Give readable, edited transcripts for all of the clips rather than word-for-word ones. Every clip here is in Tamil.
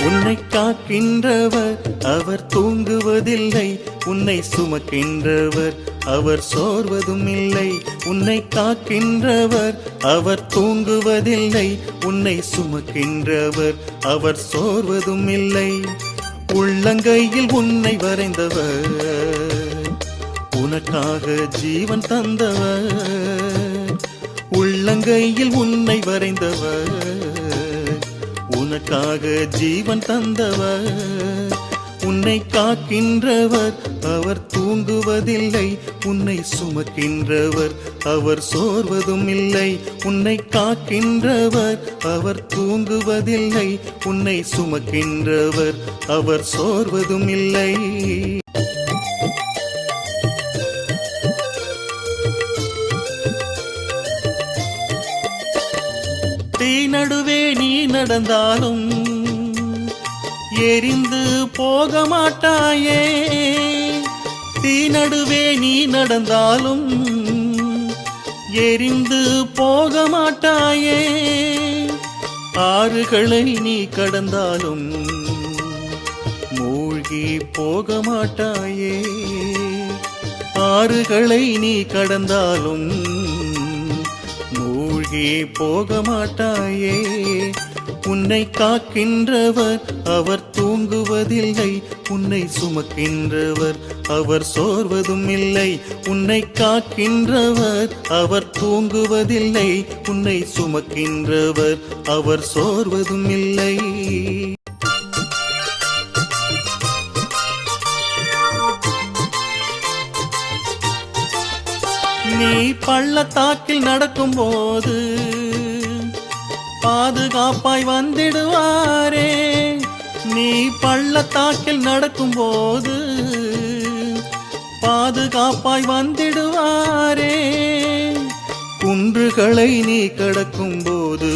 உன்னை காக்கின்றவர் அவர் தூங்குவதில்லை, உன்னை சுமக்கின்றவர் அவர் சோர்வதும் இல்லை. உன்னை காக்கின்றவர் அவர் தூங்குவதில்லை, உன்னை சுமக்கின்றவர் அவர் சோர்வதும் இல்லை. உள்ளங்கையில் உன்னை வரைந்தவர், உனக்காக ஜீவன் தந்தவர். உள்ளங்கையில் உன்னை வரைந்தவர், உனக்காக ஜீவன் தந்தவர். உன்னை காக்கின்றவர் அவர் தூங்குவதில்லை, உன்னை சுமக்கின்றவர் அவர் சோர்வதும் இல்லை. உன்னை காக்கின்றவர் அவர் தூங்குவதில்லை, உன்னை சுமக்கின்றவர் அவர் சோர்வதும் இல்லை. தீ நடுவே நீ நடந்தாலும் எரிந்து போக மாட்டாயே. தீ நடுவே நீ நடந்தாலும் எரிந்து போக மாட்டாயே. ஆறுகளை நீ கடந்தாலும் மூழ்கி போக மாட்டாயே. ஆறுகளை நீ கடந்தாலும் மூழ்கி போக மாட்டாயே. உன்னை காக்கின்றவர் அவர் தூங்குவதில்லை, உன்னை சுமக்கின்றவர் அவர் சோர்வதும் இல்லை. உன்னை காக்கின்றவர் அவர் தூங்குவதில்லை, உன்னை சுமக்கின்றவர் அவர் சோர்வதும் இல்லை. நீ பள்ளத்தாக்கில் நடக்கும் போது பாதுகாப்பாய் வந்திடுவாரே. நீ பள்ளத்தாக்கில் நடக்கும் போது பாதுகாப்பாய் வந்திடுவாரே. குன்றுகளை நீ கடக்கும் போது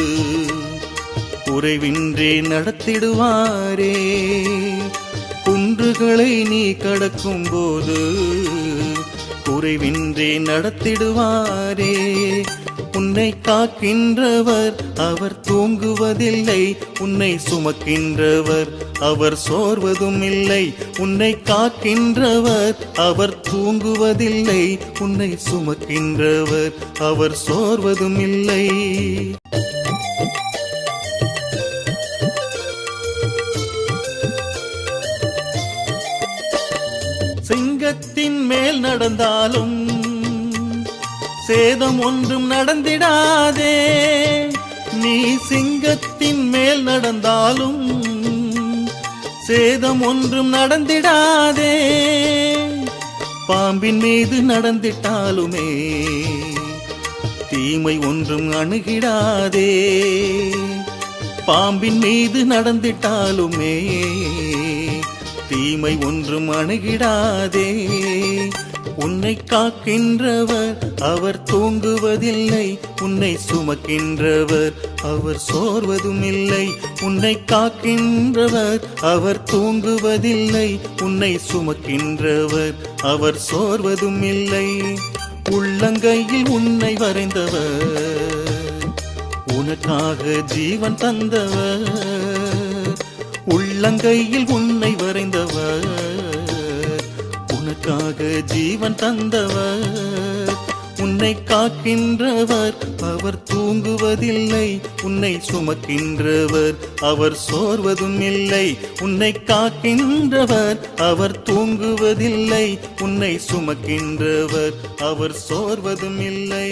குறைவின்றி நடத்திடுவாரே. குன்றுகளை நீ கடக்கும் போது குறைவின்றி நடத்திடுவாரே. உன்னை காக்கின்றவர் அவர் தூங்குவதில்லை, உன்னை சுமக்கின்றவர் அவர் சோர்வதும் இல்லை. உன்னை காக்கின்றவர் அவர் தூங்குவதில்லை, உன்னை சுமக்கின்றவர் அவர் சோர்வதும் இல்லை. சிங்கத்தின் மேல் நடந்தாலும் சேதம் ஒன்றும் நடந்திடாதே. நீ சிங்கத்தின் மேல் நடந்தாலும் சேதம் ஒன்றும் நடந்திடாதே. பாம்பின் மீது நடந்திட்டாலுமே தீமை ஒன்றும் அணுகிடாதே. பாம்பின் மீது நடந்திட்டாலுமே தீமை ஒன்றும் அணுகிடாதே. உன்னை காக்கின்றவர் அவர் தூங்குவதில்லை, உன்னை சுமக்கின்றவர் அவர் சோர்வதும் இல்லை. உன்னை காக்கின்றவர் அவர் தூங்குவதில்லை, உன்னை சுமக்கின்றவர் அவர் சோர்வதும் இல்லை. உள்ளங்கையில் உன்னை வரைந்தவர், உனக்காக ஜீவன் தந்தவர். உள்ளங்கையில் உன்னை வரைந்தவர், உனக்காக ஜீவன் தந்தவர். உன்னை காக்கின்றவர் அவர் தூங்குவதில்லை, உன்னை சுமக்கின்றவர் அவர் சோர்வதும் இல்லை. உன்னை காக்கின்றவர் அவர் தூங்குவதில்லை, உன்னை சுமக்கின்றவர் அவர் சோர்வதும் இல்லை.